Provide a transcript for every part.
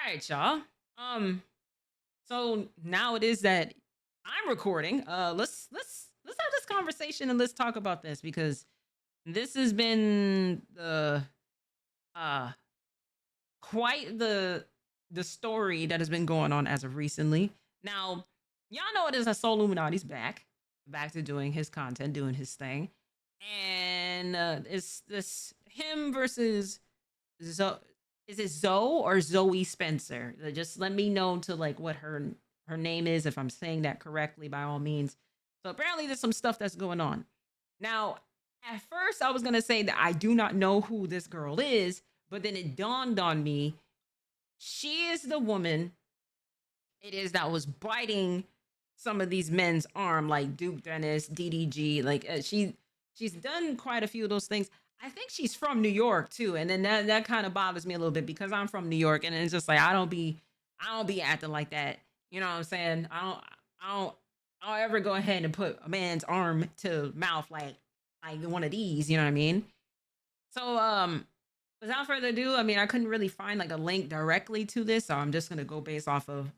right, y'all. So now it is that I'm recording. Let's have this conversation and let's talk about this because this has been the uh quite the story that has been going on as of recently. Now, y'all know it is a Solluminati's back to doing his content, doing his thing, and it's this him versus Zo. Is it Zoe or Zoe Spencer? Just let me know to like what her name is if I'm saying that correctly by all means. So apparently there's some stuff that's going on. Now, at first I was gonna say that I do not know who this girl is, but then it dawned on me she is the woman it is that was biting some of these men's arm, like Duke Dennis, DDG. Like she's done quite a few of those things. I think she's from New York too, and then that kind of bothers me a little bit because I'm from New York, and it's just like I don't be acting like that. You know what I'm saying? I don't ever go ahead and put a man's arm to mouth like one of these. You know what I mean? So without further ado, I mean I couldn't really find like a link directly to this, so I'm just gonna go based off of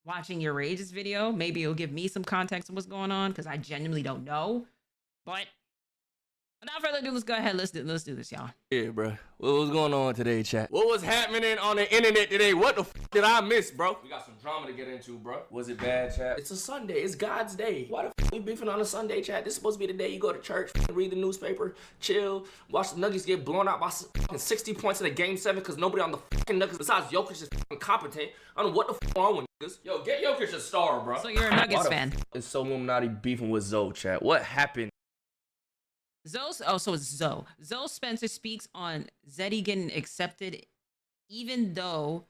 watching your Rage's video. Maybe it'll give me some context of what's going on because I genuinely don't know. But without further ado, let's go ahead. Let's do this, y'all. Yeah, bro. What was going on today, chat? What was happening on the internet today? What the did I miss, bro? We got some drama to get into, bro. Was it bad, chat? It's a Sunday. It's God's day. Why the we beefing on a Sunday, chat? This is supposed to be the day you go to church, read the newspaper, chill, watch the Nuggets get blown out by 60 points in the game 7 because nobody on the Nuggets besides Jokic is competent. I don't know what the wrong with niggas. Yo, get Jokic a star, bro. So you're a Nuggets fan. It's Solluminati beefing with Zoe, chat. What happened? So it's Zoe. Zoe Spencer speaks on Zeddy getting accepted, even though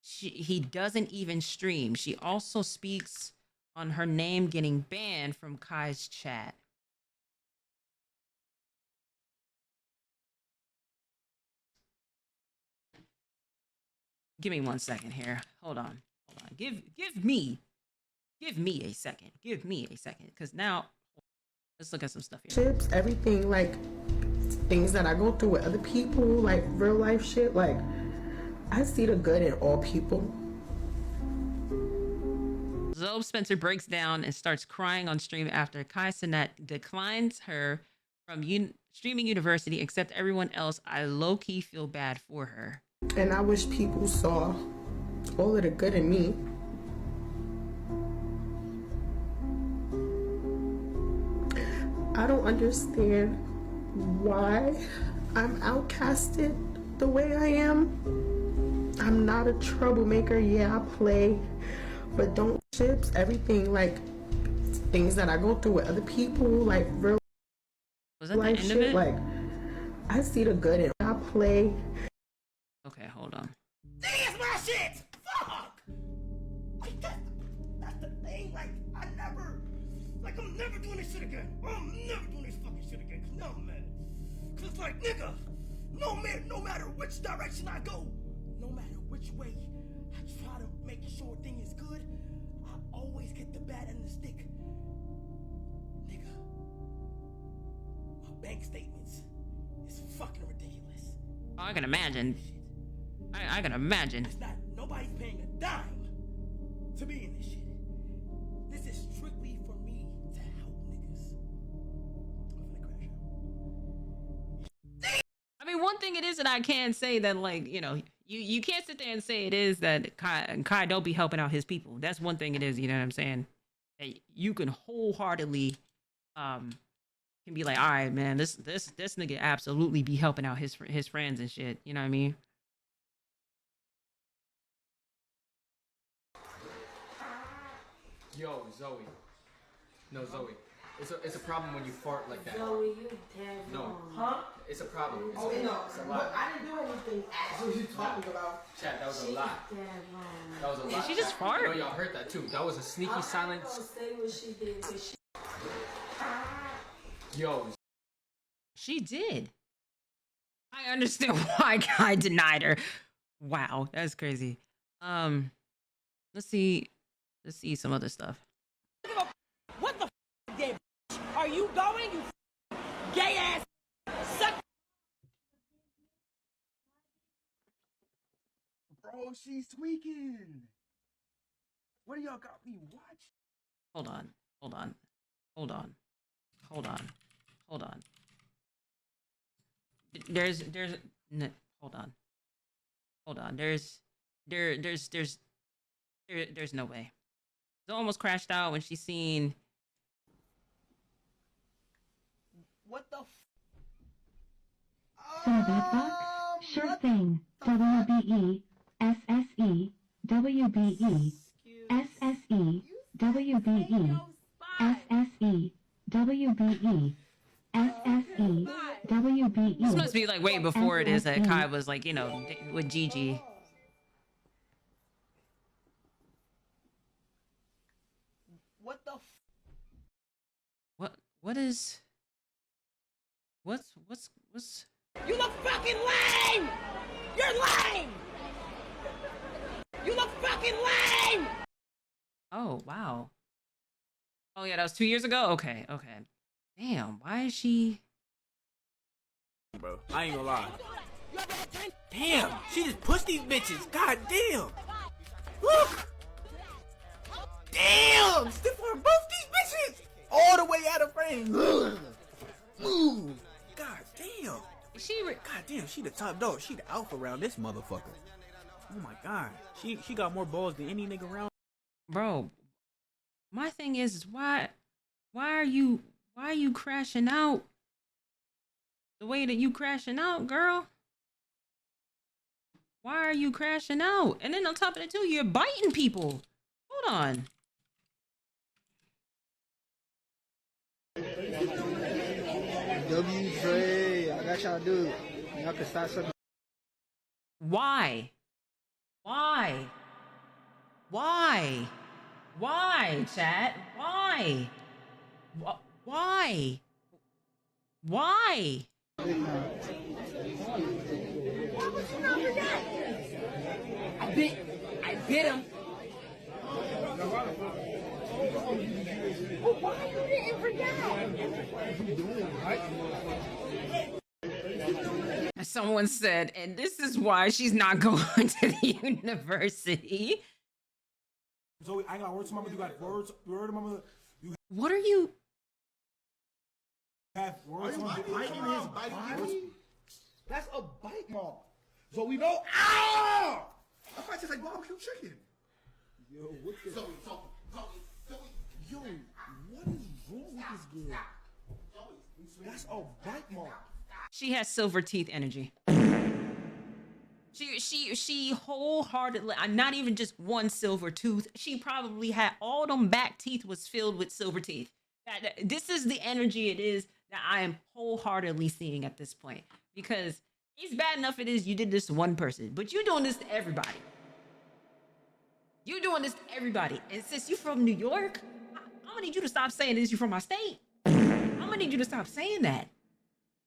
he doesn't even stream. She also speaks on her name getting banned from Kai's chat. Give me 1 second here. Hold on. Give me a second. Give me a second, because now. Let's look at some stuff here. Ships, everything, like things that I go through with other people, like real life shit. Like I see the good in all people. Zoe Spencer breaks down and starts crying on stream after Kai Cenat declines her from streaming university, except everyone else. I low-key feel bad for her. And I wish people saw all of the good in me. I don't understand why I'm outcasted the way I am. I'm not a troublemaker. Yeah, I play, but don't ships everything, like things that I go through with other people, like real life shit. Like I see the good in I play. Okay, hold on. That's my shit. Fuck. Like that's the thing. Like I'm never doing this shit again. I'm never doing this fucking shit again. Cause now I'm mad. Cause it's like, nigga, no matter which direction I go, no matter which way I try to make sure a thing is good, I always get the bad end of the stick. Nigga, my bank statements is fucking ridiculous. Oh, I can imagine. I can imagine. It's not, nobody's paying a dime to be in this shit. This is strictly for me to help niggas. I'm gonna crash out. I mean, one thing it is that I can say that, like, you know, you can't sit there and say it is that Kai don't be helping out his people. That's one thing it is, you know what I'm saying? That you can wholeheartedly can be like, all right, man, this nigga absolutely be helping out his friends and shit. You know what I mean? Yo, Zoe. No, Zoe. It's a problem when you fart like that. Zoe, you dead No. wrong. Huh? It's a problem. It's Oh, a, no. it's a lot. I didn't do anything. What are you talking about? Chat, that was a lot. Dead wrong. That was a lot. Did she just Chat. fart? I know y'all heard that too. That was a sneaky I'm silence. not gonna say what she did, but she... Yo. She did. I understand why Kai denied her. Wow, that's crazy. Let's see some other stuff. What the then? Are you going? You gay ass suck. Bro, she's tweaking. What do y'all got me watch? Hold on. Hold on. Hold on. Hold on. Hold on. There's hold on. Hold on. There's no way. It almost crashed out when she seen. What the Service box? Sure thing. WBE, SSE, WBE, SSE, WBE, SSE, WBE, SSE, WBE. This must be like way before it is that Kai was like, you know, with Gigi. What the What is? What's? You look fucking lame! You're lame! You look fucking lame! Oh wow. Oh yeah, that was 2 years ago. Okay. Damn, why is she? Bro, I ain't gonna lie. Damn, she just pushed these bitches. God damn. Look. Damn, stiff arm both these bitches. All the way out of frame. Move. God damn. God damn, she the top dog. She the alpha around this motherfucker. Oh my god. She got more balls than any nigga around. Bro, my thing is why are you crashing out the way that you crashing out, girl? Why are you crashing out? And then on top of it too, you're biting people. Hold on. Trey, I got y'all dude. Y'all can start something. Why? Why, chat? Why? Why? I bit him. Why you didn't forget? Someone said, and this is why she's not going to the university. Zoe, I got words to mama. You got words. Word to mama. What are you? Have words to mama. biting his body? That's a bite mark. So we know. Ah! I might just like barbecue chicken. Yo, what the? Zoe. Yo, what is wrong with this girl? That's a bite mark. She has silver teeth energy. She wholeheartedly, not even just one silver tooth. She probably had all them back teeth was filled with silver teeth. This is the energy it is that I am wholeheartedly seeing at this point. Because it's bad enough it is you did this to one person, but you're doing this to everybody. You're doing this to everybody. And since you're from New York, I'm gonna need you to stop saying this. You're from my state. I'm gonna need you to stop saying that.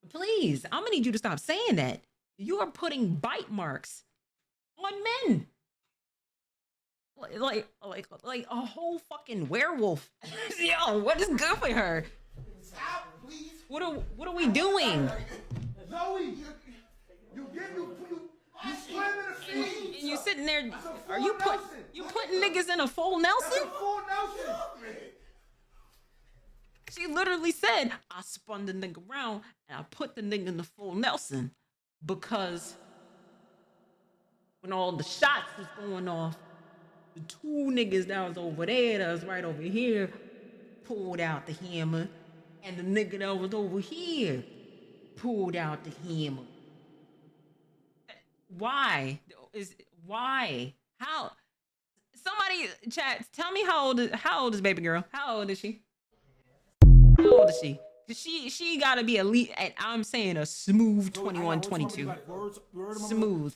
Please, I'm gonna need you to stop saying that. You are putting bite marks on men. Like a whole fucking werewolf. Yo, what is good with her? What are we doing? Zoe, you swim in a sea. And you sitting there, are you putting niggas in a full Nelson? That's a full Nelson. She literally said, I spun the nigga around and I put the nigga in the full Nelson because when all the shots was going off, the two niggas that was over there, that was right over here, pulled out the hammer, and the nigga that was over here pulled out the hammer. Why? How? Somebody, chat, tell me how old is baby girl? How old is she? How old is she? Cause she gotta be at least, I'm saying a smooth 21, 22. Smooth.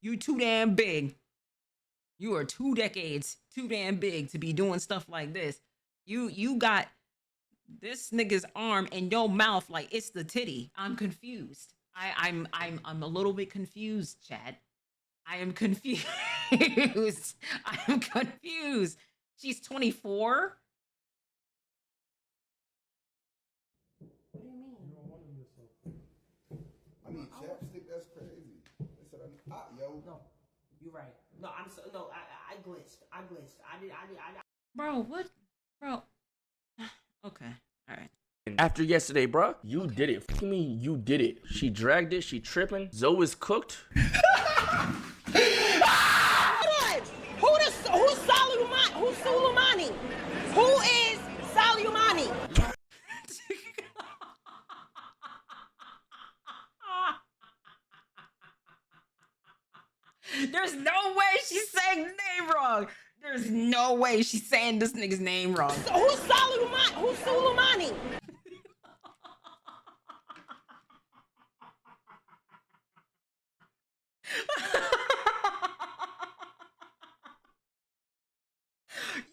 You too damn big. You are 2 decades too damn big to be doing stuff like this. You got this nigga's arm in your mouth like it's the titty. I'm confused. I'm a little bit confused, Chad. I am confused. I'm confused. She's 24. I mean, chapstick, that's crazy. They said, yo. No. No, I'm so no. I glitched. I did. Bro, what? Bro. Okay. All right. After yesterday, bro, you did it. Fuck me, you did it. She dragged it. She tripping. Zoe is cooked. Who's Solluminati? Who's Solluminati? Who is Solluminati? There's no way she's saying the name wrong. There's no way she's saying this nigga's name wrong. So who's Solluminati? Who's Solluminati?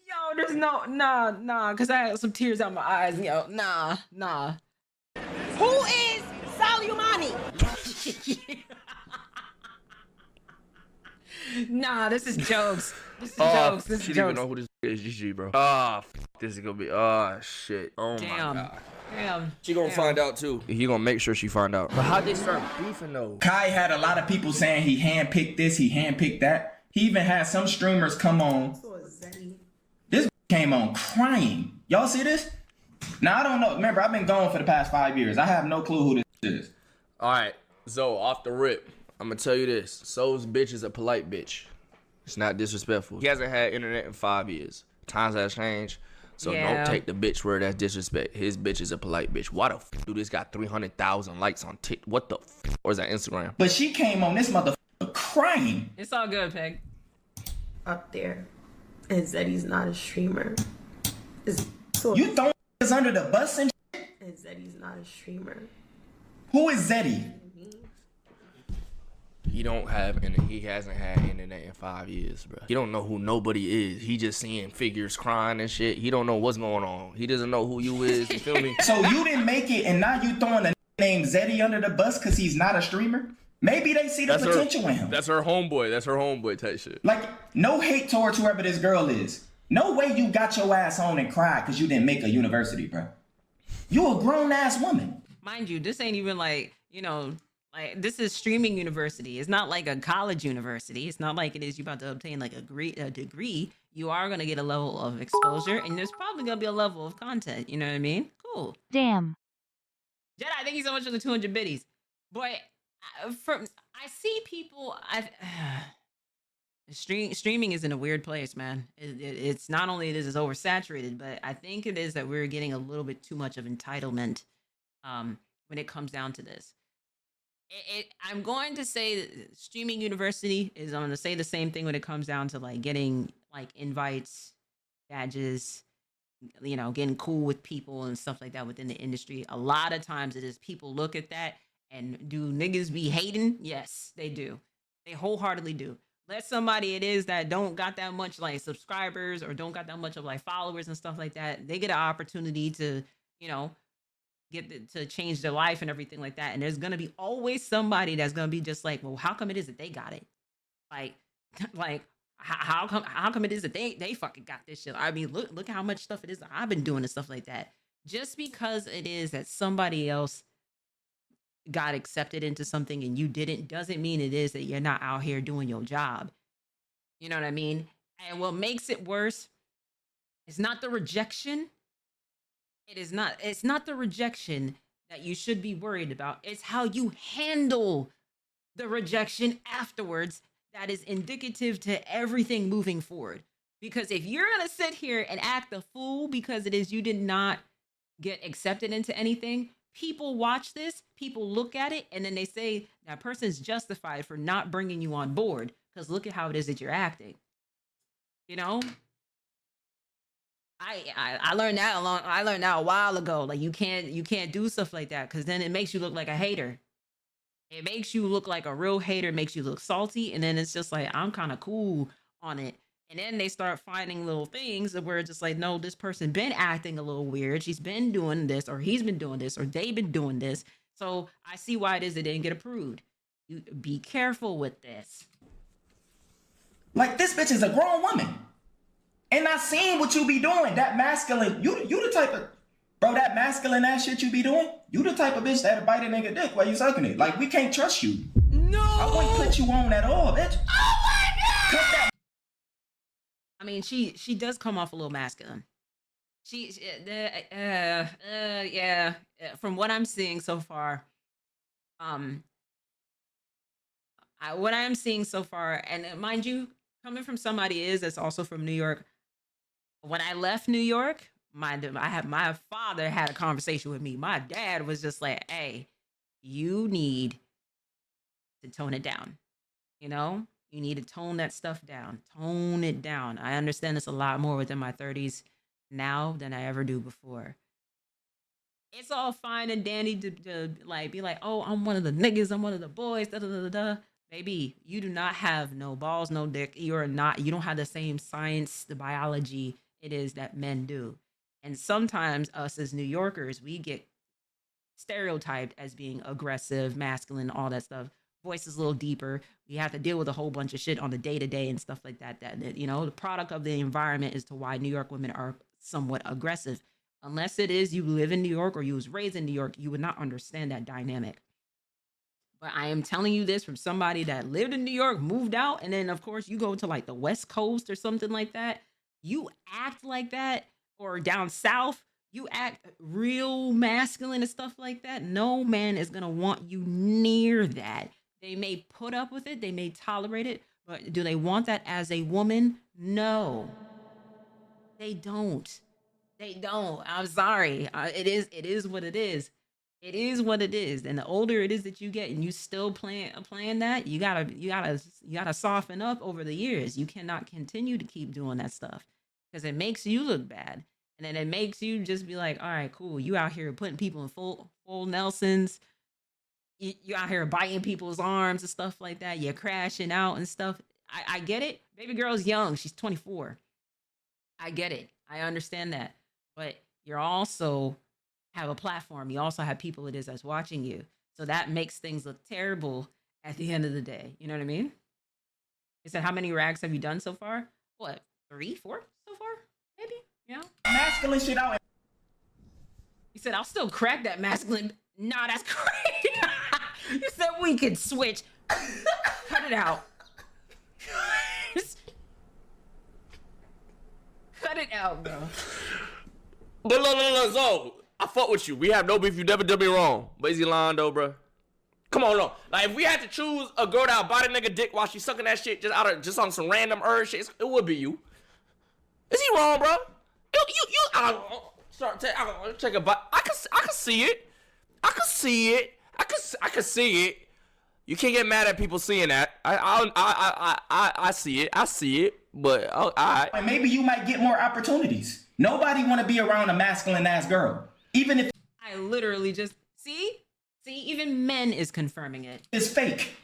Yo, there's no, nah, because I had some tears out my eyes. Yo, nah. Who is Solluminati? Nah, this is jokes. This is jokes. This is she jokes. didn't even know who this is. GG, bro. This is gonna be. Shit. Oh Damn. my god. Damn. She gonna find out too. He gonna make sure she find out. But how'd they start beefing though? Kai had a lot of people saying he handpicked this, he handpicked that. He even had some streamers come on. This came on crying. Y'all see this? Now I don't know. Remember, I've been gone for the past 5 years. I have no clue who this is. All right, Zoe, off the rip, I'm gonna tell you this. So's bitch is a polite bitch. It's not disrespectful. He hasn't had internet in 5 years. Times have changed. So Yeah. don't take the bitch where that's disrespect. His bitch is a polite bitch. Why the do this got 300,000 likes on TikTok? What the or is that Instagram? But she came on this motherfucker crying. It's all good, Peg. Up there and Zeddy's not a streamer. You throwing us under the bus and shit? And Zeddy's not a streamer. Who is Zeddy? He don't have and he hasn't had internet in 5 years, bro. He don't know who nobody is. He just seeing figures crying and shit. He don't know what's going on. He doesn't know who you is. You feel me? So you didn't make it and now you throwing a name Zeddy under the bus because he's not a streamer? Maybe they see the potential in him. That's her homeboy. That's her homeboy type shit. Like, no hate towards whoever this girl is. No way you got your ass on and cried because you didn't make a university, bro. You a grown-ass woman. Mind you, this ain't even like, like this is streaming university. It's not like a college university. It's not like it is you about to obtain like a degree. You are going to get a level of exposure and there's probably going to be a level of content. You know what I mean? Cool. Damn. Jedi, thank you so much for the 200 biddies. But I see people, streaming is in a weird place, man. It's not only it is oversaturated, but I think it is that we're getting a little bit too much of entitlement when it comes down to this. I'm going to say that streaming university is, I'm going to say the same thing when it comes down to like getting like invites, badges, getting cool with people and stuff like that within the industry. A lot of times it is people look at that and do niggas be hating? Yes, they do. They wholeheartedly do. Let somebody it is that don't got that much like subscribers or don't got that much of like followers and stuff like that. They get an opportunity to, to change their life and everything like that. And there's going to be always somebody that's going to be just like, well, how come it is that they got it? Like how come it is that they fucking got this shit? I mean, look how much stuff it is that I've been doing and stuff like that. Just because it is that somebody else got accepted into something and you didn't, doesn't mean it is that you're not out here doing your job. You know what I mean? And what makes it worse is not the rejection. It's not the rejection that you should be worried about. It's how you handle the rejection afterwards that is indicative to everything moving forward. Because if you're going to sit here and act a fool because it is you did not get accepted into anything, people watch this, people look at it, and then they say that person's justified for not bringing you on board because look at how it is that you're acting. I learned that a while ago. Like you can't do stuff like that because then it makes you look like a hater. It makes you look like a real hater, makes you look salty, and then it's just like I'm kind of cool on it. And then they start finding little things where it's just like, no, this person been acting a little weird. She's been doing this, or he's been doing this, or they've been doing this. So I see why it is it didn't get approved. You be careful with this. Like this bitch is a grown woman. And I seen what you be doing. That masculine, you the type of, bro, that masculine ass shit you be doing, you the type of bitch that'll bite a nigga dick while you sucking it. Like, we can't trust you. No! I wouldn't put you on at all, bitch. Oh my God! Cause mean, she does come off a little masculine. Yeah. From what I'm seeing so far, um, what I'm seeing so far, and mind you, coming from somebody that's also from New York. When I left New York, my father had a conversation with me. My dad was just like, "Hey, you need to tone it down. You know, you need to tone that stuff down. Tone it down. I understand it's a lot more within my 30s now than I ever do before. It's all fine and dandy to like be like, oh, I'm one of the niggas, I'm one of the boys, da da da da da. Baby, you do not have no balls, no dick. You don't have the same science, the biology it is that men do. And sometimes us as New Yorkers, we get stereotyped as being aggressive, masculine, all that stuff. Voice is a little deeper. We have to deal with a whole bunch of shit on the day to day and stuff like that. That you know, the product of the environment is to why New York women are somewhat aggressive. Unless it is you live in New York or you was raised in New York, you would not understand that dynamic. But I am telling you this from somebody that lived in New York, moved out, and then of course you go to like the West Coast or something like that. You act like that, or down south, you act real masculine and stuff like that. No man is gonna want you near that. They may put up with it, they may tolerate it, but do they want that as a woman? No, they don't. They don't. I'm sorry. It is what it is. It is what it is. And the older it is that you get, and you still playing that, you gotta soften up over the years. You cannot continue to keep doing that stuff because it makes you look bad, and then it makes you just be like, all right, cool. You out here putting people in full Nelsons. You out here biting people's arms and stuff like that. You're crashing out and stuff. I get it. Baby girl's young. She's 24. I get it. I understand that. But you're also have a platform. You also have people it is that's watching you. So that makes things look terrible at the end of the day. You know what I mean? He said, how many rags have you done so far? What, 3, 4 so far? Maybe? Yeah. Masculine shit out. He said, I'll still crack that masculine. Nah, that's crazy. You said we could switch. Cut it out. Cut it out, bro. But look, Zo, I fuck with you. We have no beef. You never done me wrong. But is he lying though, bro? Come on, no. Like if we had to choose a girl that'll bite a nigga dick while she's sucking that shit just on some random urge shit, it would be you. Is he wrong, bro? Check a bite. I can see it. I can see it. You can't get mad at people seeing that. I see it. I see it. But and maybe you might get more opportunities. Nobody want to be around a masculine ass girl, even if I literally just see, even men is confirming it. It's fake,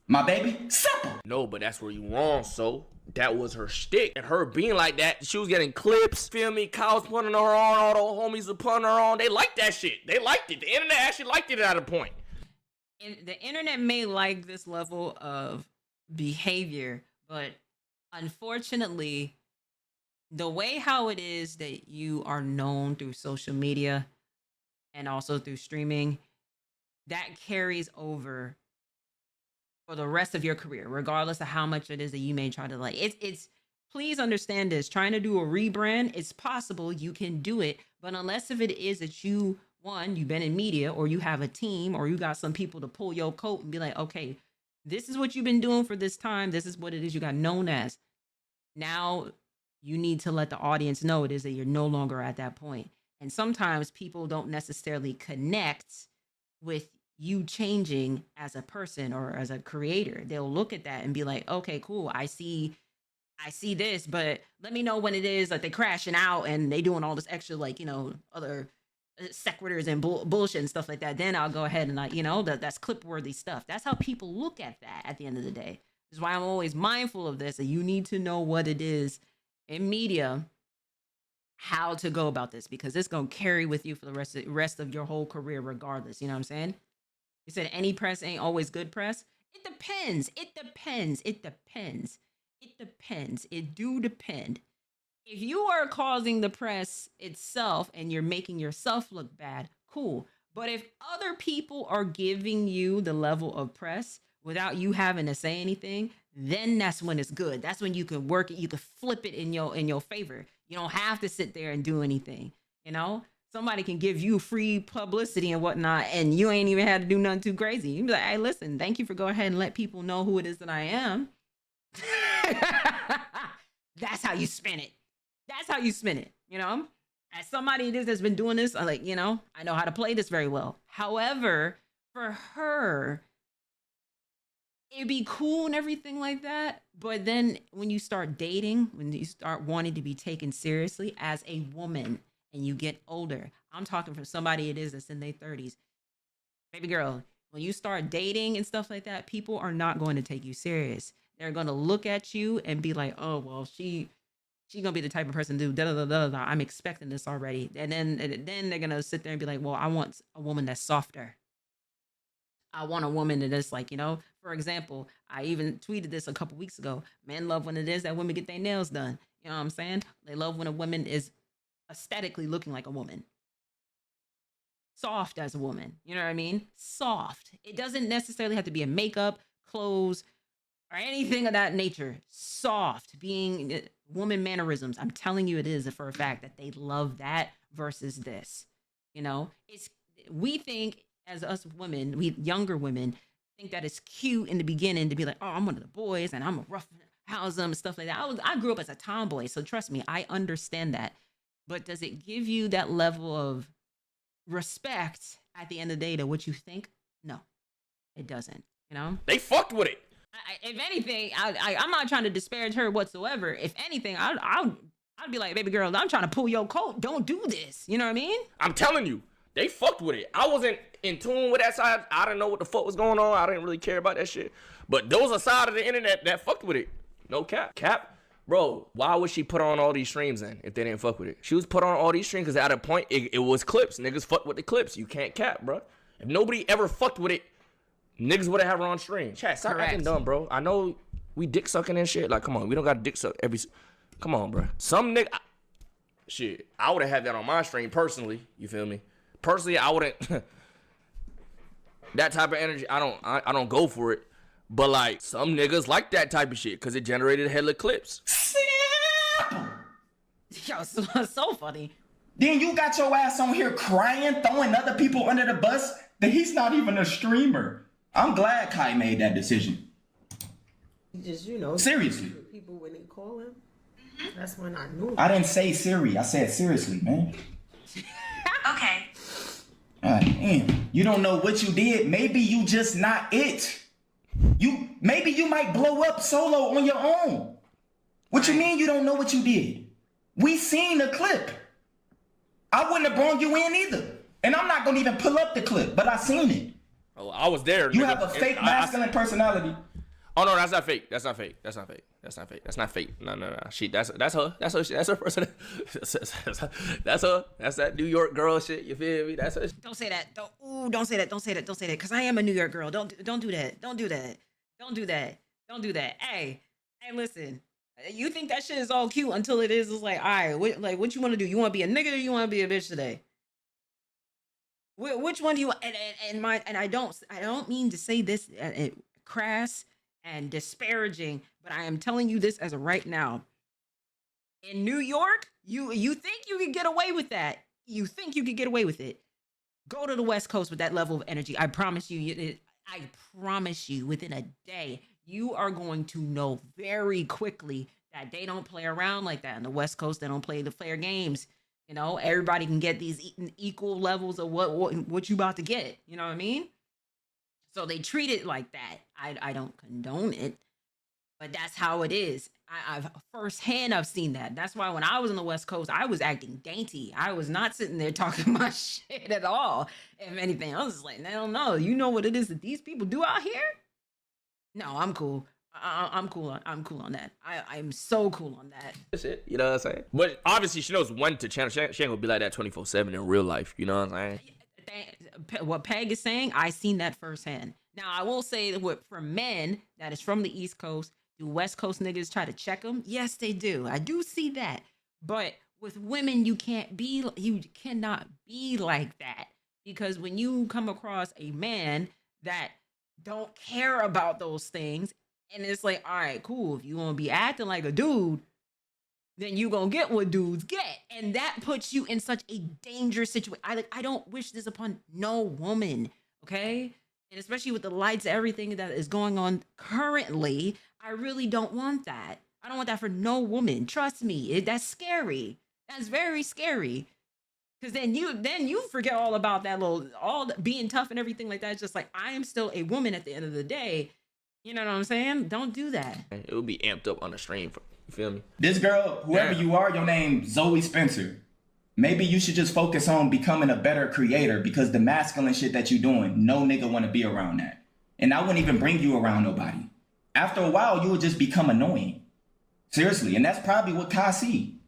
my baby. Simple. No, but that's where you wrong. So that was her shtick, and her being like that, she was getting clips. Feel me? Kyle's putting her on. All the homies were putting her on. They liked that shit. They liked it. The internet actually liked it at a point. And the internet may like this level of behavior, but unfortunately, the way how it is that you are known through social media and also through streaming, that carries over for the rest of your career, regardless of how much it is that you may try to like. It's please understand this. Trying to do a rebrand, it's possible, you can do it, but unless if it is that you've been in media, or you have a team, or you got some people to pull your coat and be like, okay, this is what you've been doing for this time. This is what it is you got known as. Now you need to let the audience know it is that you're no longer at that point. And sometimes people don't necessarily connect with you changing as a person or as a creator. They'll look at that and be like, okay, cool. I see this, but let me know when it is like they crashing out and they doing all this extra, like, you know, other sequiturs and bullshit and stuff like that. Then I'll go ahead and like, you know, that's clip worthy stuff. That's how people look at that at the end of the day. This is why I'm always mindful of this. And you need to know what it is in media, how to go about this, because it's going to carry with you for the rest of your whole career, regardless. You know what I'm saying? You said any press ain't always good press. It depends. It do depend. If you are causing the press itself and you're making yourself look bad, cool. But if other people are giving you the level of press without you having to say anything, then that's when it's good. That's when you can work it, you can flip it in your favor. You don't have to sit there and do anything, you know? Somebody can give you free publicity and whatnot, and you ain't even had to do nothing too crazy. You be like, hey, listen, thank you for go ahead and let people know who it is that I am. That's how you spin it. That's how you spin it, you know? As somebody that's been doing this, I like, you know, I know how to play this very well. However, for her, it'd be cool and everything like that. But then when you start dating, when you start wanting to be taken seriously as a woman and you get older, I'm talking from somebody it is that's in their 30s. Baby girl, when you start dating and stuff like that, people are not going to take you serious. They're going to look at you and be like, oh, well, she gonna be the type of person to do da da da da. I'm expecting this already. And then they're gonna sit there and be like, well, I want a woman that's softer. I want a woman that is like, you know, for example, I even tweeted this a couple weeks ago. Men love when it is that women get their nails done. You know what I'm saying? They love when a woman is aesthetically looking like a woman. Soft as a woman. You know what I mean? Soft. It doesn't necessarily have to be a makeup, clothes, or anything of that nature. Soft, being woman mannerisms. I'm telling you, it is for a fact that they love that versus this. You know, we think as us women, we younger women think that it's cute in the beginning to be like, oh, I'm one of the boys and I'm a rough house them and stuff like that. I grew up as a tomboy, so trust me, I understand that. But does it give you that level of respect at the end of the day to what you think? No, it doesn't. You know, they fucked with it. If anything, I'm not trying to disparage her whatsoever. If anything, I'd be like, baby girl, I'm trying to pull your coat. Don't do this. You know what I mean? I'm telling you, they fucked with it. I wasn't in tune with that side. I didn't know what the fuck was going on. I didn't really care about that shit. But those are side of the internet that fucked with it. No cap. Cap? Bro, why would she put on all these streams then if they didn't fuck with it? She was put on all these streams because at a point, it was clips. Niggas fucked with the clips. You can't cap, bro. If nobody ever fucked with it, niggas would have her on stream. Chat, stop acting dumb, bro. I know we dick sucking and shit. Like, come on. We don't got to dick suck every... Come on, bro. Some nigga... Shit, I would have had that on my stream personally. You feel me? Personally, I wouldn't... that type of energy, I don't go for it. But, like, some niggas like that type of shit because it generated hella clips. Yo, so funny. Then you got your ass on here crying, throwing other people under the bus that he's not even a streamer. I'm glad Kai made that decision. Just, you know. Seriously. People when they call him. That's when I knew. I didn't say Siri. I said seriously, man. Okay. Damn. You don't know what you did. Maybe you just not it. Maybe you might blow up solo on your own. What you mean you don't know what you did? We seen the clip. I wouldn't have brought you in either. And I'm not gonna even pull up the clip, but I seen it. Oh, I was there. You have a fake masculine personality. Oh no, that's not fake. That's not fake. That's not fake. That's not fake. That's not fake. No. That's her. That's her person. That's her. That's that New York girl shit. You feel me? That's her. Don't say that. Don't say that. Don't say that. Don't say that. Because I am a New York girl. Don't do that. Don't do that. Don't do that. Don't do that. Hey, listen. You think that shit is all cute until it is. It's like, all right, what you want to do? You want to be a nigga or you want to be a bitch today? Which one do you want? And I don't mean to say this crass and disparaging, but I am telling you this as of right now. In New York, you think you can get away with that? You think you can get away with it? Go to the West Coast with that level of energy. I promise you. I promise you, within a day, you are going to know very quickly that they don't play around like that. On the West Coast, they don't play the fair games. You know, everybody can get these equal levels of what you about to get. You know what I mean? So they treat it like that. I don't condone it, but that's how it is. I've firsthand, I've seen that. That's why when I was on the West Coast, I was acting dainty. I was not sitting there talking my shit at all. If anything, I was just like, I don't know. You know what it is that these people do out here? No, I'm cool. I'm cool. I'm cool on that. I'm so cool on that. Shit, you know what I'm saying? But obviously, she knows when to channel. She ain't gonna be like that 24/7 in real life. You know what I'm saying? What Peg is saying, I seen that firsthand. Now, I will say that for men that is from the East Coast, do West Coast niggas try to check them? Yes, they do. I do see that. But with women, you cannot be like that, because when you come across a man that don't care about those things, And it's like, all right, cool. If you want to be acting like a dude, then you gonna get what dudes get. And that puts you in such a dangerous situation. I don't wish this upon no woman, okay? And especially with the lights, everything that is going on currently, I really don't want that. I don't want that for no woman. Trust me, that's scary. That's very scary. Because then you forget all about that being tough and everything like that. It's just like, I am still a woman at the end of the day. You know what I'm saying? Don't do that. It would be amped up on the stream. You feel me? This girl, whoever you are, your name Zoe Spencer. Maybe you should just focus on becoming a better creator, because the masculine shit that you're doing, no nigga want to be around that. And I wouldn't even bring you around nobody. After a while, you would just become annoying. Seriously, and that's probably what Kai see.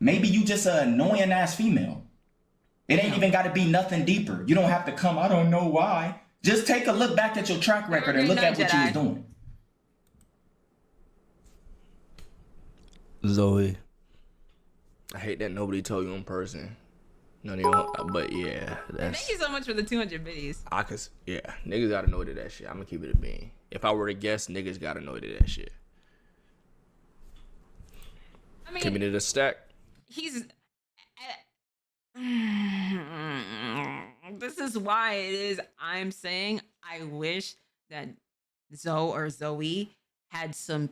Maybe you just an annoying ass female. It ain't even got to be nothing deeper. You don't have to come, I don't know why. Just take a look back at your track record and look at what you was doing. Zoe, I hate that nobody told you in person. None of y'all, but yeah, that's. Thank you so much for the 200 biddies. Niggas gotta know that shit. I'm gonna keep it a bean. If I were to guess, niggas gotta know that shit. I mean, give me the stack. This is why it is I'm saying I wish that Zoe had some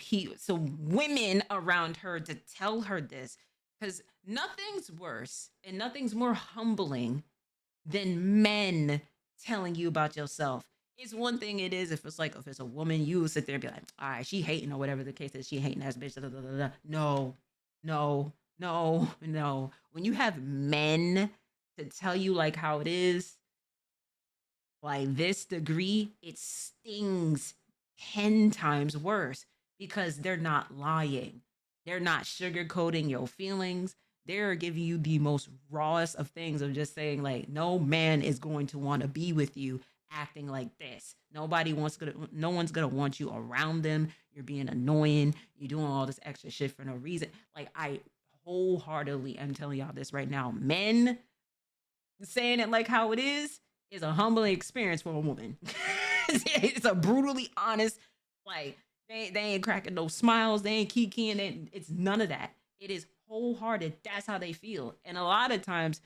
women around her to tell her this, because nothing's worse and nothing's more humbling than men telling you about yourself. It's one thing it is if it's a woman, you will sit there and be like, all right, she hating or whatever the case is, she hating ass bitch. No. When you have men to tell you like how it is, like this degree, it stings 10 times worse, because they're not lying. They're not sugarcoating your feelings. They're giving you the most rawest of things of just saying like, no man is going to want to be with you acting like this. No one's gonna want you around them. You're being annoying. You're doing all this extra shit for no reason. Like, I wholeheartedly am telling y'all this right now. Men saying it like how it is a humbling experience for a woman. It's a brutally honest, like, they ain't cracking no smiles, they ain't kikiing, it's none of that. It is wholehearted. That's how they feel. And a lot of times,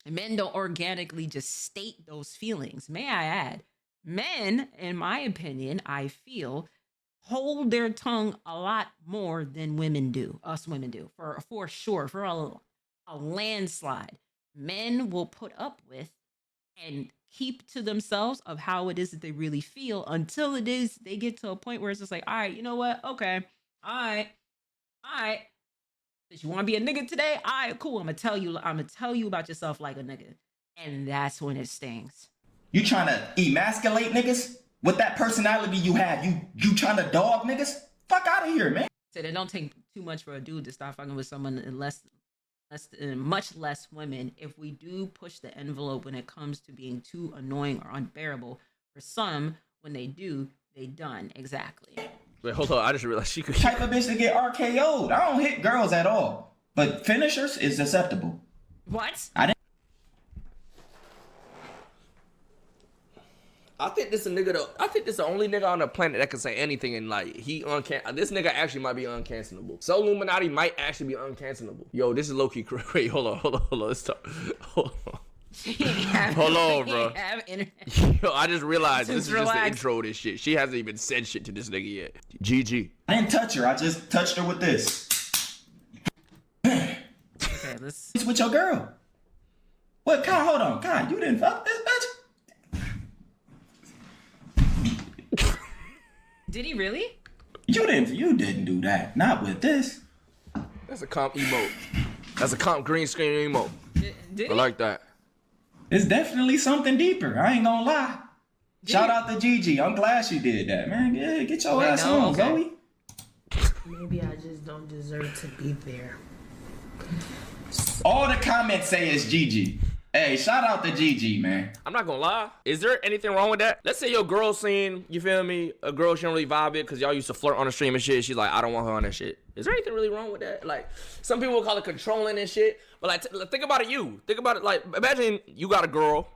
men don't organically just state those feelings. May I add, men, in my opinion, I feel, hold their tongue a lot more than women do. Us women do, for sure, for a landslide. Men will put up with and keep to themselves of how it is that they really feel until they get to a point where it's just like, all right, you know what? Okay. All right. Since you want to be a nigga today, all right, cool. I'm gonna tell you about yourself like a nigga. And that's when it stings. You trying to emasculate niggas? With that personality you have, you trying to dog niggas? Fuck out of here, man. So it don't take too much for a dude to stop fucking with someone much less women. If we do push the envelope when it comes to being too annoying or unbearable, for some, when they do, they done. Exactly. Wait, hold on. I just realized she could. Type of bitch to get RKO'd. I don't hit girls at all. But finishers is acceptable. What? I think this the only nigga on the planet that can say anything and like this nigga actually might be uncancelable. Solluminati might actually be uncancelable. Yo, this is low key crazy. Wait, hold on. Let's talk. Hold on. Hold on, bro. Yo, I just realized this is just the intro to this shit. She hasn't even said shit to this nigga yet. GG. I didn't touch her. I just touched her with this. Okay, let's. It's with your girl. What? Kai, hold on. Kai, you didn't fuck this bitch? Did he really? You didn't do that. Not with this. That's a comp emote. That's a comp green screen emote. Did I like that. It's definitely something deeper. I ain't gonna lie. Shout out to Gigi. I'm glad she did that, man. Yeah, get your ass on, Zoe. Maybe I just don't deserve to be there. All the comments say it's Gigi. Hey, shout out to Gigi, man. I'm not gonna lie. Is there anything wrong with that? Let's say your girl seen, you feel me, a girl she don't really vibe it because y'all used to flirt on the stream and shit. She's like, I don't want her on that shit. Is there anything really wrong with that? Like, some people will call it controlling and shit. But like, think about it. Think about it. Like, imagine you got a girl.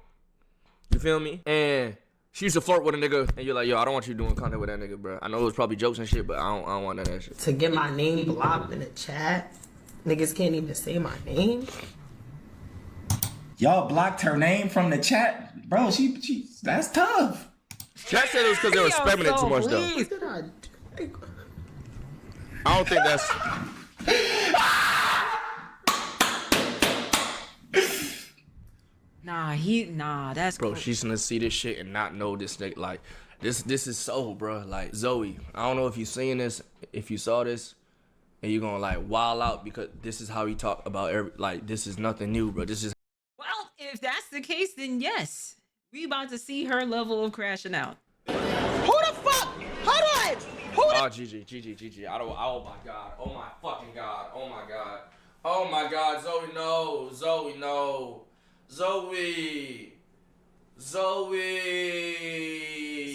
You feel me? And She used to flirt with a nigga, and you're like, yo, I don't want you doing content with that nigga, bro. I know it was probably jokes and shit, but I don't want none of that shit. To get my name blocked in the chat, niggas can't even say my name. Y'all blocked her name from the chat, bro. She that's tough. Chat said it was because they were spamming it too much, though. I don't think that's. That's bro. She's gonna see this shit and not know this nigga. Like this is so, bro. Like Zoe, I don't know if you seen this, if you saw this, and you're gonna like wild out because this is how he talk about like this is nothing new, bro. This is. Well, if that's the case, then yes, we about to see her level of crashing out. Who the fuck? Hold on. Oh, GG. I don't. Oh my god. Oh my fucking god. Oh my god. Oh my god. Zoe, no. Zoe, no. Zoe. So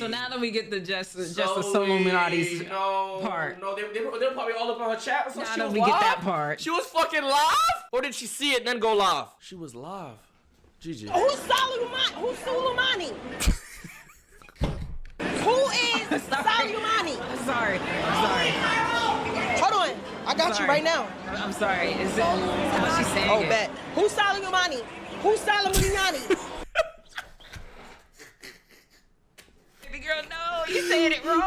now that we get the just the Solluminati's part. No, they're probably all up on her chat. So now she that was we live? get that part. She was fucking live? Or did she see it and then go live? She was live. GG. Who's Solluminati? Who's Solluminati? Who is Solluminati? I'm sorry. Hold on. I got you right now. I'm sorry. Is it how she's saying it? Bet. Who's Solluminati? Who's Solluminati? Baby girl, no, you saying it wrong.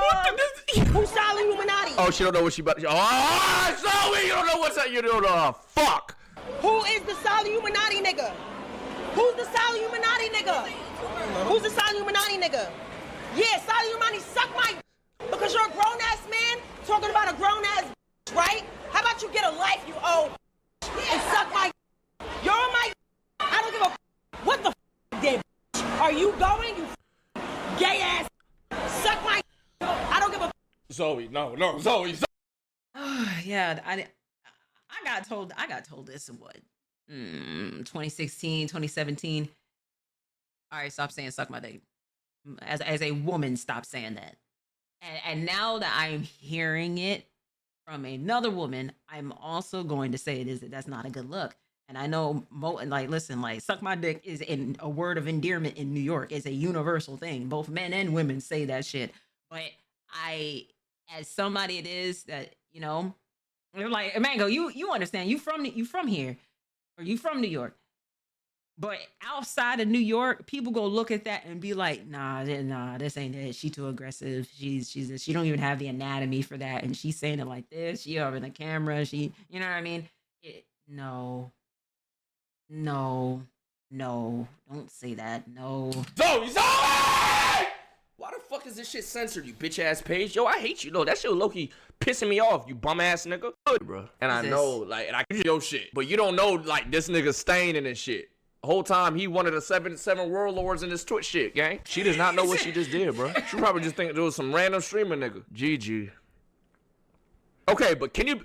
Who's Solluminati? Oh, she don't know what she about to. Oh, Zoe, you don't know what's that. You don't know. Fuck. Who is the Solluminati nigga? Who's the Solluminati nigga? Who's the Solluminati nigga? Yeah, Solluminati, suck my because you're a grown-ass man talking about a grown-ass right? How about you get a life, you old and suck my you're my I don't give a what the then are you going, you gay ass suck my I don't give a Zoe, no, Zoe. Yeah, I got told this in what 2016, 2017. All right, stop saying suck my dick. As a woman, stop saying that. And now that I'm hearing it from another woman, I'm also going to say that's not a good look. And I know, listen, suck my dick is a word of endearment in New York. It's a universal thing. Both men and women say that shit. But as somebody it is that, they're like, Mango, you understand. You from here. Or you from New York. But outside of New York, people go look at that and be like, nah, this ain't it. She too aggressive. She don't even have the anatomy for that. And she's saying it like this. She over the camera. You know what I mean? No, don't say that. No. Zoe! Why the fuck is this shit censored, you bitch ass page? Yo, I hate you. No, that shit was low-key pissing me off, you bum ass nigga. Good, bro. And I know, and I give you your shit. But you don't know, this nigga staying in this shit. The whole time he one of the seven world lords in this Twitch shit, gang. She does not know what she just did, bro. She probably just think it was some random streamer nigga. GG. Okay, but can you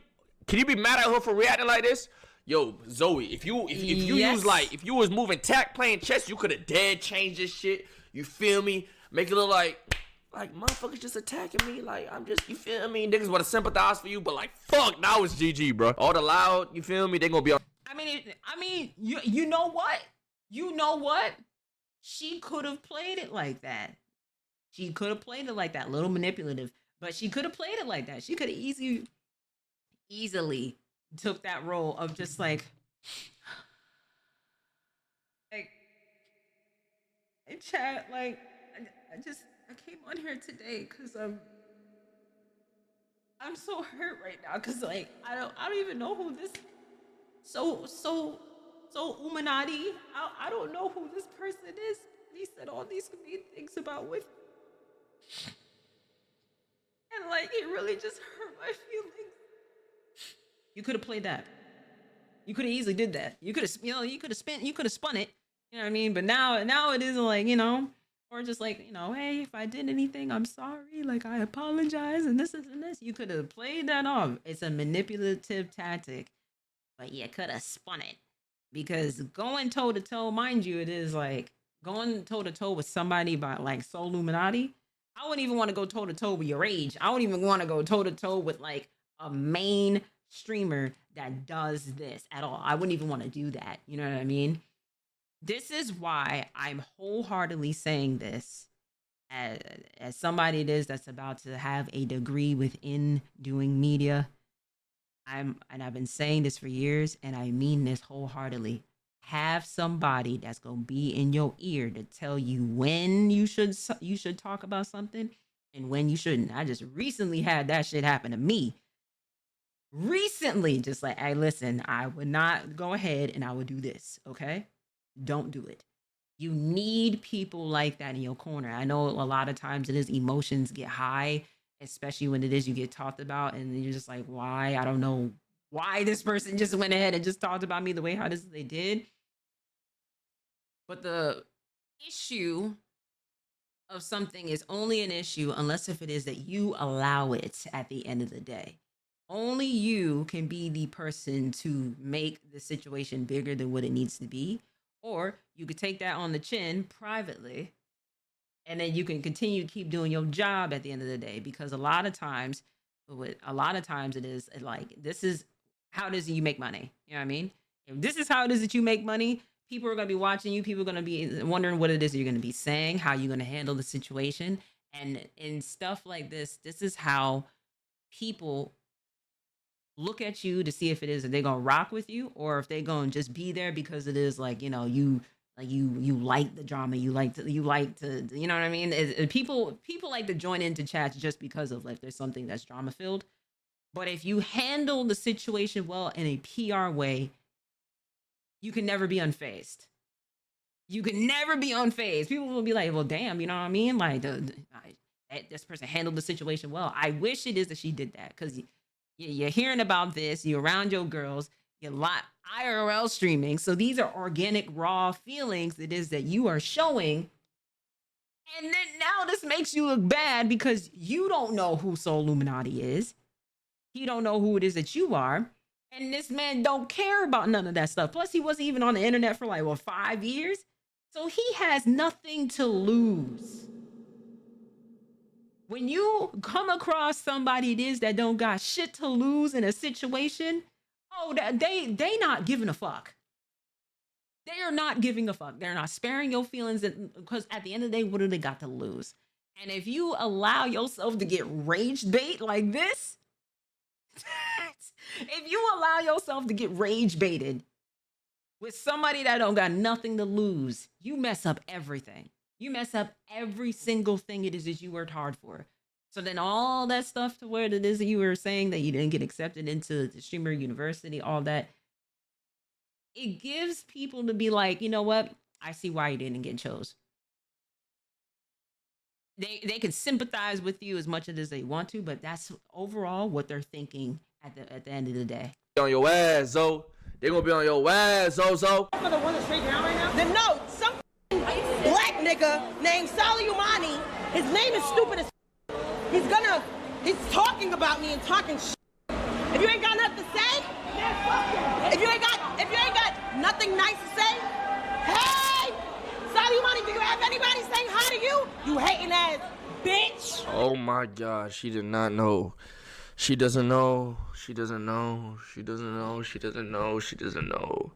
be mad at her for reacting like this? Yo, Zoe, if you if you was moving tack playing chess, you could have dead changed this shit. You feel me? Make it look like motherfuckers just attacking me. I'm just, you feel me? Niggas would have sympathized for you, but fuck, now it's GG, bro. All the loud, you feel me? They gonna be on. I mean, you know what? You know what? She could have played it like that. She could have played it like that, a little manipulative, but she could have played it like that. She could have easily took that role of just in chat, I came on here today because I'm so hurt right now because I don't even know who this Solluminati. I don't know who this person is. He said all these mean things about with and it really just hurt my feelings. You could have played that. You could have easily did that. You could have you could have spun it. You know what I mean? But now it is or just hey, if I did anything, I'm sorry. I apologize and this. You could have played that off. It's a manipulative tactic, but you could have spun it because going toe to toe, mind you, it is going toe to toe with somebody by Solluminati. I wouldn't even want to go toe to toe with your age. I wouldn't even want to go toe to toe with a main streamer that does this at all. I wouldn't even want to do that. You know what I mean? This is why I'm wholeheartedly saying this. as somebody it is that's about to have a degree within doing media, I've been saying this for years, and I mean this wholeheartedly. Have somebody that's gonna be in your ear to tell you when you should talk about something and when you shouldn't. I just recently had that shit happen to me. Recently, just like, hey, listen, I would not go ahead and I would do this. Okay, don't do it. You need people like that in your corner. I know a lot of times it is emotions get high, especially when it is you get talked about, and you're just like, why? I don't know why this person just went ahead and just talked about me the way how they did. But the issue of something is only an issue unless if it is that you allow it at the end of the day. Only you can be the person to make the situation bigger than what it needs to be. Or you could take that on the chin privately, and then you can continue to keep doing your job at the end of the day. Because a lot of times it is like, this is how it is that you make money. You know what I mean? If this is how it is that you make money, people are going to be watching you. People are going to be wondering what it is you're going to be saying, how you're going to handle the situation. And in stuff like this is how people look at you to see if it is that they're going to rock with you, or if they're going to just be there because it is like, you know, you like the drama, you like to, you know what I mean? People like to join into chats just because of like there's something that's drama filled. But if you handle the situation well in a PR way, you can never be unfazed. You can never be unfazed. People will be like, well, damn, you know what I mean? Like, this person handled the situation well. I wish it is that she did that, because you're hearing about this, you're around your girls, you're IRL streaming. So these are organic, raw feelings it is that you are showing. And then now this makes you look bad because you don't know who Solluminati is. He don't know who it is that you are. And this man don't care about none of that stuff. Plus, he wasn't even on the internet for like, 5 years? So he has nothing to lose. When you come across somebody it is that don't got shit to lose in a situation, they not giving a fuck. They are not giving a fuck. They're not sparing your feelings, because at the end of the day, what do they got to lose? And if you allow yourself to get rage bait like this, if you allow yourself to get rage baited with somebody that don't got nothing to lose, you mess up everything. You mess up every single thing it is that you worked hard for. So then all that stuff to where it is that you were saying that you didn't get accepted into the streamer university, all that, it gives people to be like, you know what? I see why you didn't get chose. They can sympathize with you as much as they want to, but that's overall what they're thinking at the end of the day. On your ass, Zo. They gonna be on your ass, Zo. For the one that's straight down right now? Then no, some black nigga named Solluminati. His name is stupid as he's talking about me and talking shit. If you ain't got nothing to say, if you ain't got nothing nice to say, hey, Solluminati, do you have anybody saying hi to you? You hating ass bitch. Oh my God, she did not know. She doesn't know. She doesn't know. She doesn't know. She doesn't know. She doesn't know.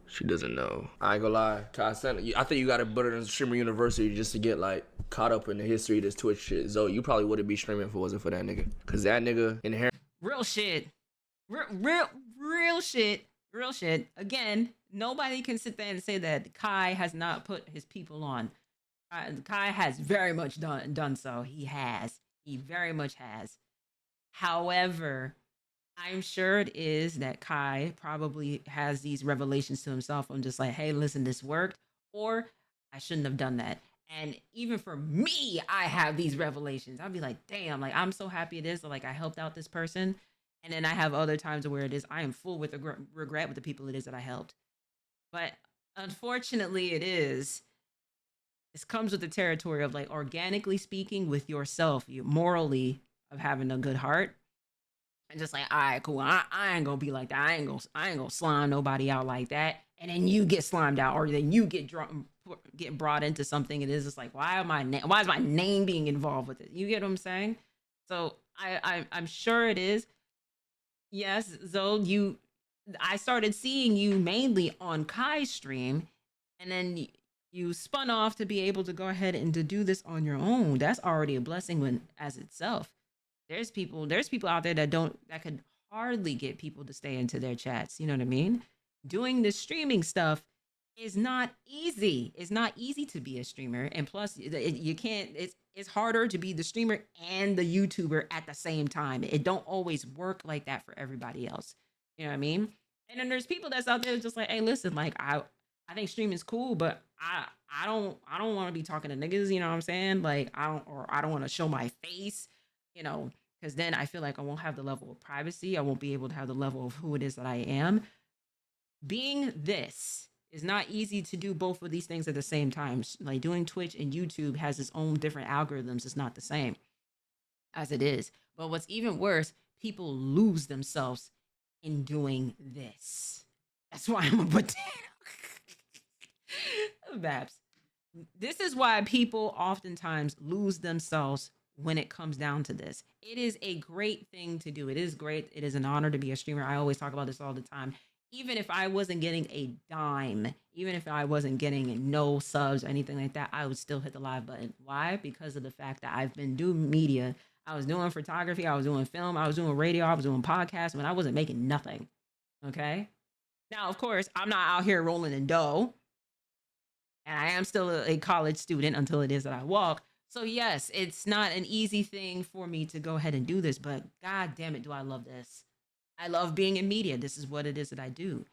She doesn't know. I ain't gonna lie. I think you gotta put it in streamer university just to get like caught up in the history of this Twitch shit. Zoe, you probably wouldn't be streaming if it wasn't for that nigga. Cause that nigga inherent. Real shit. Real shit. Again, nobody can sit there and say that Kai has not put his people on. Kai has very much done so. He has. He very much has. However, I'm sure it is that Kai probably has these revelations to himself. I'm just like, hey, listen, this worked, or I shouldn't have done that. And even for me, I have these revelations. I'll be like, damn, like I'm so happy it is that, like, I helped out this person. And then I have other times where it is I am full with regret with the people it is that I helped. But unfortunately, it comes with the territory of like organically speaking with yourself, you morally of having a good heart. And just like, all right, cool. I ain't gonna be like that. I ain't gonna slime nobody out like that. And then you get slimed out, or then you get brought into something. It is just like, why is my name being involved with it? You get what I'm saying? So I'm sure it is. Yes, Zoe, I started seeing you mainly on Kai's stream, and then you spun off to be able to go ahead and to do this on your own. That's already a blessing when as itself. There's people out there that could hardly get people to stay into their chats. You know what I mean? Doing the streaming stuff is not easy. It's not easy to be a streamer. And plus you can't, it's harder to be the streamer and the YouTuber at the same time. It don't always work like that for everybody else. You know what I mean? And then there's people that's out there just like, hey, listen, like I think streaming's cool, but I don't want to be talking to niggas, you know what I'm saying? Like I don't want to show my face, you know, because then I feel like I won't have the level of privacy. I won't be able to have the level of who it is that I am. Being this is not easy to do both of these things at the same time. Like doing Twitch and YouTube has its own different algorithms. It's not the same as it is. But what's even worse, people lose themselves in doing this. That's why I'm a potato. Babs. This is why people oftentimes lose themselves when it comes down to this. It is a great thing to do. It is great. It is an honor to be a streamer. I always talk about this all the time. Even if I wasn't getting a dime, even if I wasn't getting no subs or anything like that, I would still hit the live button. Why? Because of the fact that I've been doing media. I was doing photography. I was doing film. I was doing radio. I was doing podcasts when I wasn't making nothing. Okay? Now, of course, I'm not out here rolling in dough. And I am still a college student until it is that I walk. So yes, it's not an easy thing for me to go ahead and do this, but God damn it, do I love this. I love being in media. This is what it is that I do.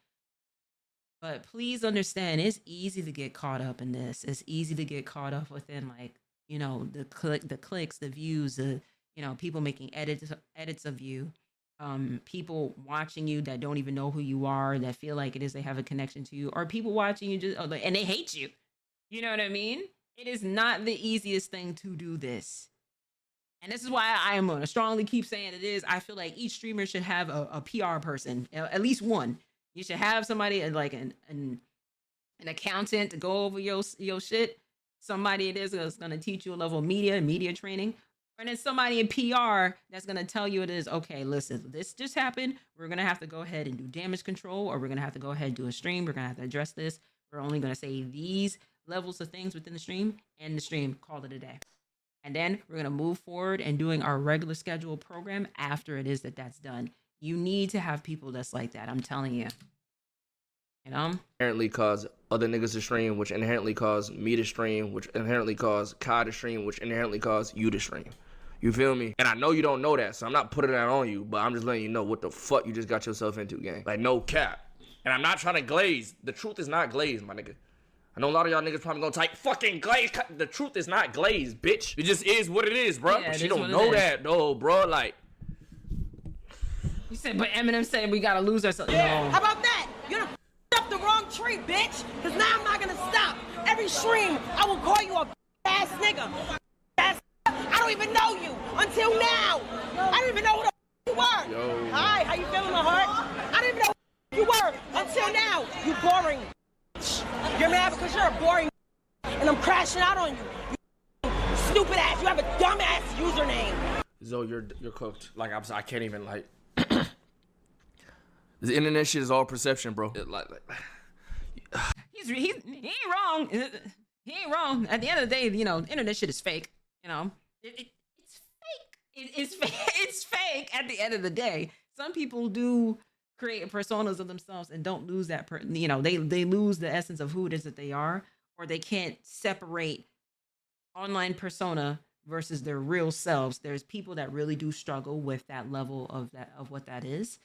But please understand, it's easy to get caught up in this. It's easy to get caught up within, like, you know, the clicks, the views, the, you know, people making edits of you, people watching you that don't even know who you are, that feel like it is they have a connection to you, or people watching you just and they hate you. You know what I mean? It is not the easiest thing to do this. And this is why I am going to strongly keep saying it is. I feel like each streamer should have a PR person, at least one. You should have somebody like an accountant to go over your shit. Somebody it is that's going to teach you a level of media training. And then somebody in PR that's going to tell you it is, okay, listen, this just happened. We're going to have to go ahead and do damage control, or we're going to have to go ahead and do a stream. We're going to have to address this. We're only going to say these levels of things within the stream, and the stream, call it a day. And then we're going to move forward and doing our regular scheduled program after it is that's done. You need to have people that's like that. I'm telling you. You know? Inherently cause other niggas to stream, which inherently cause me to stream, which inherently cause Kai to stream, which inherently cause you to stream. You feel me? And I know you don't know that, so I'm not putting that on you, but I'm just letting you know what the fuck you just got yourself into, gang. Like, no cap. And I'm not trying to glaze. The truth is not glazed, my nigga. I know a lot of y'all niggas probably gonna type fucking glaze. The truth is not glazed, bitch. It just is what it is, bro. Yeah, but you don't know that, though, bro. Like, you said, but Eminem said we gotta lose ourselves. Yeah. No. How about that? You done up the wrong tree, bitch. Cause now I'm not gonna stop. Every stream, I will call you a ass nigga. I don't even know you until now. I don't even know who the you were. Yo. Hi, how you feeling, my heart? I don't even know who you were until now. You boring. You're mad because you're a boring and I'm crashing out on you. You stupid ass. You have a dumb ass username. Zoe, you're cooked. Like, I can't even, like. The internet shit is all perception, bro. He ain't wrong. He ain't wrong. At the end of the day, you know, internet shit is fake. You know, it's fake. It's fake at the end of the day. Some people do create personas of themselves and don't lose that, you know, they lose the essence of who it is that they are, or they can't separate online persona versus their real selves. There's people that really do struggle with that level of what that is.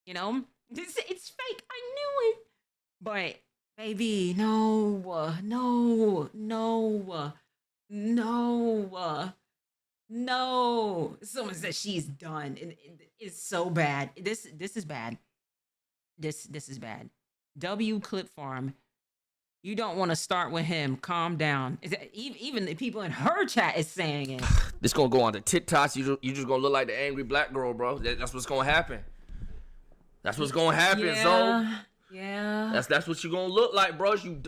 You know, it's fake. I knew it. But baby, no. Someone said she's done. It's so bad. This is bad. This is bad. W Clip Farm. You don't want to start with him. Calm down. Even the people in her chat is saying it. This gonna go on the TikToks. You just gonna look like the angry black girl, bro. That's what's gonna happen. That's what's gonna happen, yeah, Zoe. Yeah. That's what you gonna look like, bro. You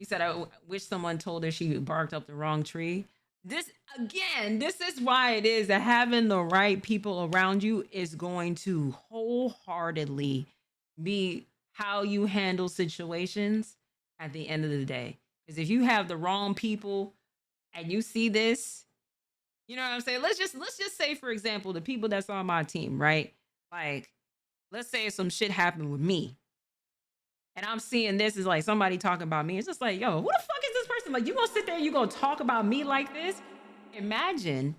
said, I wish someone told her she barked up the wrong tree. This is why it is that having the right people around you is going to wholeheartedly be how you handle situations at the end of the day. Because if you have the wrong people and you see this, you know what I'm saying? Let's just say, for example, the people that's on my team, right? Like, let's say some shit happened with me. And I'm seeing this is like somebody talking about me. It's just like, yo, who the fuck is this person? Like, you gonna sit there and you gonna talk about me like this? Imagine,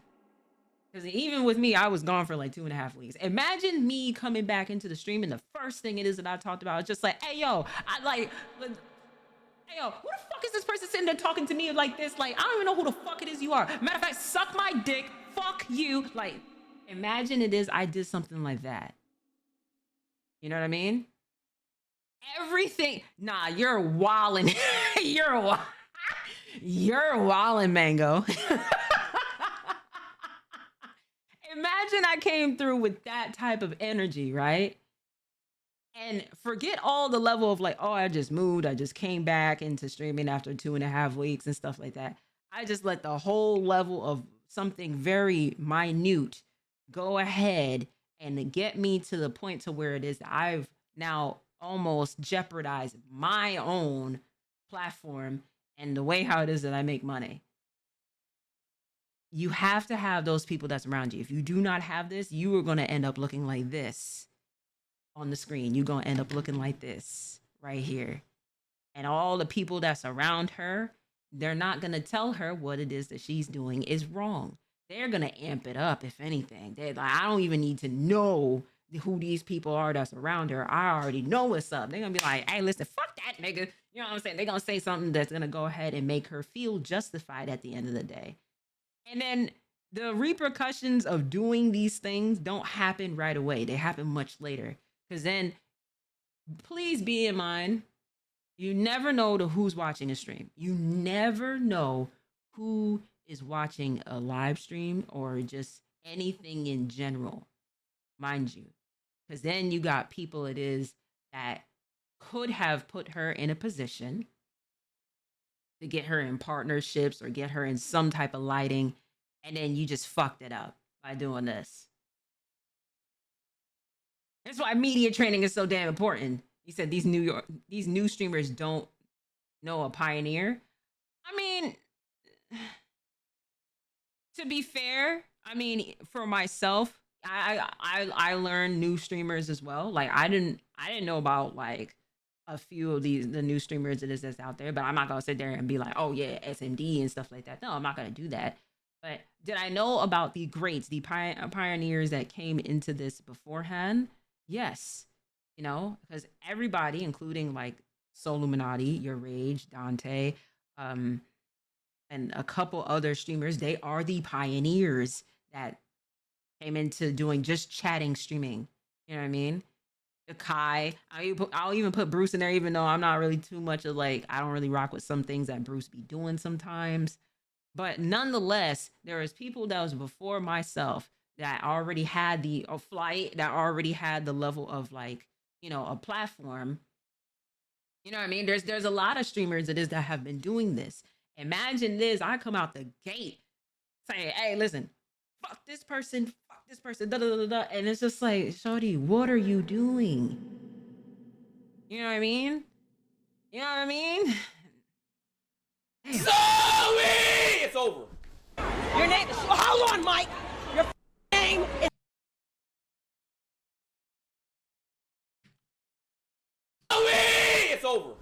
because even with me, I was gone for like 2.5 weeks. Imagine me coming back into the stream and the first thing it is that I talked about is just like, hey, yo, hey, yo, who the fuck is this person sitting there talking to me like this? Like, I don't even know who the fuck it is you are. Matter of fact, suck my dick. Fuck you. Like, imagine it is I did something like that. You know what I mean? Everything. Nah, you're wildin'. You're wildin', Mango. Imagine I came through with that type of energy, right? And forget all the level of like, oh, I just moved. I just came back into streaming after 2.5 weeks and stuff like that. I just let the whole level of something very minute go ahead and get me to the point to where it is that I've now almost jeopardized my own platform and the way how it is that I make money. You have to have those people that's around you. If you do not have this, you are going to end up looking like this on the screen. You're going to end up looking like this right here. And all the people that's around her, they're not going to tell her what it is that she's doing is wrong. They're going to amp it up, if anything. They're like, I don't even need to know who these people are that's around her. I already know what's up. They're going to be like, hey, listen, fuck that nigga. You know what I'm saying? They're going to say something that's going to go ahead and make her feel justified at the end of the day. And then the repercussions of doing these things don't happen right away. They happen much later. Because then, please be in mind, you never know who's watching the stream. You never know who is watching a live stream or just anything in general, mind you. Because then you got people it is that could have put her in a position to get her in partnerships or get her in some type of lighting, and then you just fucked it up by doing this. That's why media training is so damn important. He said these new streamers don't know a pioneer. I mean, to be fair, I mean, for myself, I learned new streamers as well. Like I didn't know about like a few of the new streamers that is that's out there, but I'm not gonna sit there and be like, oh yeah, SMD and stuff like that. No, I'm not gonna do that. But did I know about the greats, the pioneers that came into this beforehand? Yes, you know, because everybody, including like Solluminati, Your Rage, Dante, and a couple other streamers, they are the pioneers that came into doing just chatting streaming. You know what I mean? The Kai, I'll even put Bruce in there, even though I'm not really too much of like, I don't really rock with some things that Bruce be doing sometimes. But nonetheless, there was people that was before myself that already had the flight, that already had the level of like, you know, a platform. You know what I mean? There's a lot of streamers that have been doing this. Imagine this, I come out the gate saying, hey, listen, fuck this person, da da da da, and it's just like, shorty, what are you doing? You know what I mean? You know what I mean? Zoe! It's over. Your name is... Hold on, Mike. Your name is... Zoe! It's over.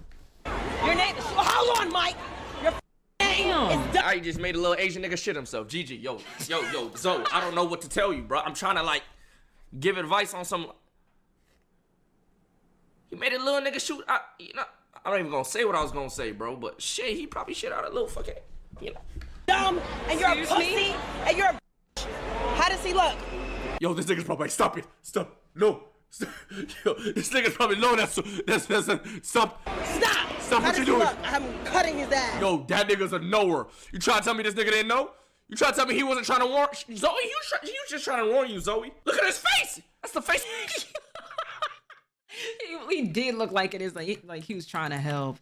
Your name is... Hold on, Mike. Your name is... I just made a little Asian nigga shit himself. GG, yo, Zoe, I don't know what to tell you, bro. I'm trying to, like, give advice on some... You made a little nigga shoot... I'm not even gonna say what I was gonna say, bro, but shit, he probably shit out a little fucking... You know. Dumb, and you're a pussy, and you're a... How does he look? Yo, this nigga's probably... Stop it. Stop. No. Stop. Yo, this nigga's probably... No, that's... Stop. Stop what you doing. Look? I'm cutting his ass. Yo, that nigga's a knower. You trying to tell me this nigga didn't know? You trying to tell me he wasn't trying to warn... Zoe, he was just trying to warn you, Zoe. Look at his face. That's the face... He did look like it is like he was trying to help.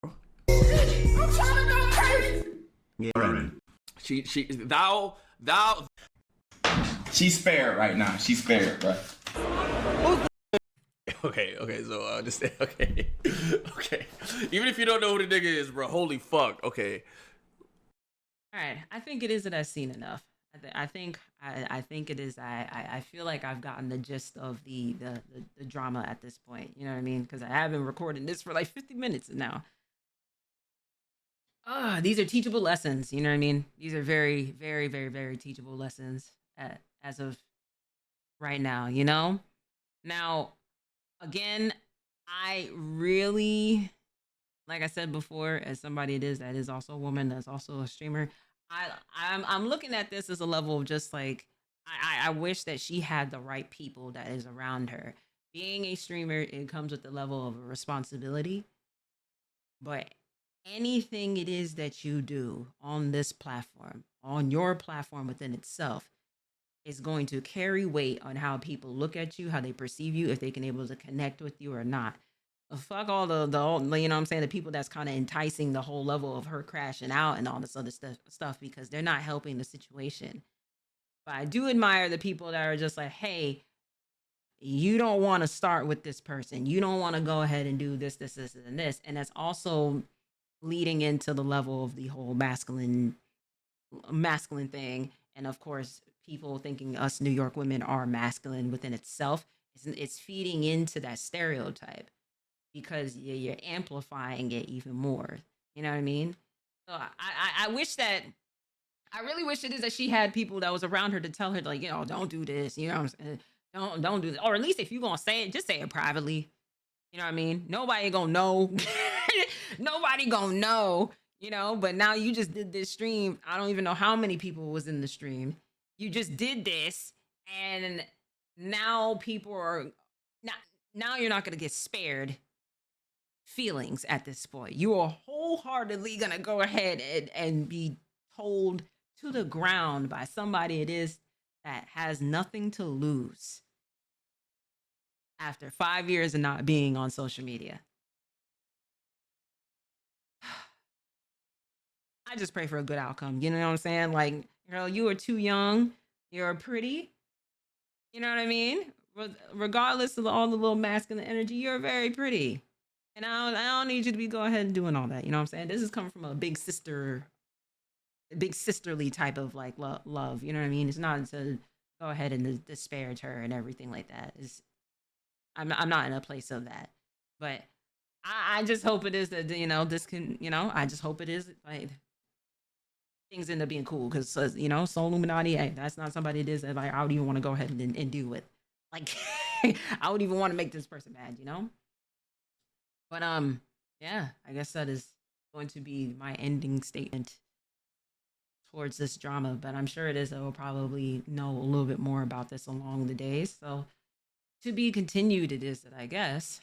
I'm trying to go crazy. Yeah, right. Thou. She's spared right now. She's spared, right? Yo, Okay. So just okay. Okay. Even if you don't know who the nigga is, bro, holy fuck. Okay. All right, I think it is that I've seen enough. I think it is. I feel like I've gotten the gist of the drama at this point. You know what I mean? Because I have been recording this for like 50 minutes now. These are teachable lessons. You know what I mean? These are very, very, very, very teachable lessons as of right now. You know. Now, again, I really, like I said before, as somebody that is also a woman, that's also a streamer, I'm looking at this as a level of just like I wish that she had the right people that is around her. Being a streamer, it comes with the level of responsibility, but anything it is that you do on this platform, on your platform within itself, is going to carry weight on how people look at you, how they perceive you, if they can able to connect with you or not. Fuck all the you know what I'm saying, the people that's kind of enticing the whole level of her crashing out and all this other stuff because they're not helping the situation. But I do admire the people that are just like, hey, you don't want to start with this person. You don't want to go ahead and do this, and this. And that's also leading into the level of the whole masculine thing. And of course, people thinking us New York women are masculine within itself. It's feeding into that stereotype. Because you're amplifying it even more. You know what I mean? So I wish that, I really wish it is that she had people that was around her to tell her, like, you know, don't do this. You know what I'm saying? Don't do this. Or at least if you're going to say it, just say it privately. You know what I mean? Nobody going to know. Nobody going to know, you know? But now you just did this stream. I don't even know how many people was in the stream. You just did this. And now people are, now you're not going to get spared feelings at this point. You are wholeheartedly gonna go ahead and be told to the ground by somebody it is that has nothing to lose after 5 years of not being on social media. I just pray for a good outcome. You know what I'm saying? Like, girl, you are too young. You're pretty. You know what I mean? Regardless of all the little masculine energy, you're very pretty. And I don't need you to be go ahead and doing all that. You know what I'm saying? This is coming from a big sisterly type of like love. You know what I mean? It's not to go ahead and disparage her and everything like that. I'm not in a place of that. But I just hope it is that, you know, this can, you know, I just hope it is like things end up being cool. Because, you know, Solluminati, hey, that's not somebody it is that like I would even want to go ahead and deal with. Like, I would even want to make this person mad, you know? But yeah, I guess that is going to be my ending statement towards this drama. But I'm sure it is that we'll probably know a little bit more about this along the days. So to be continued, it is that I guess.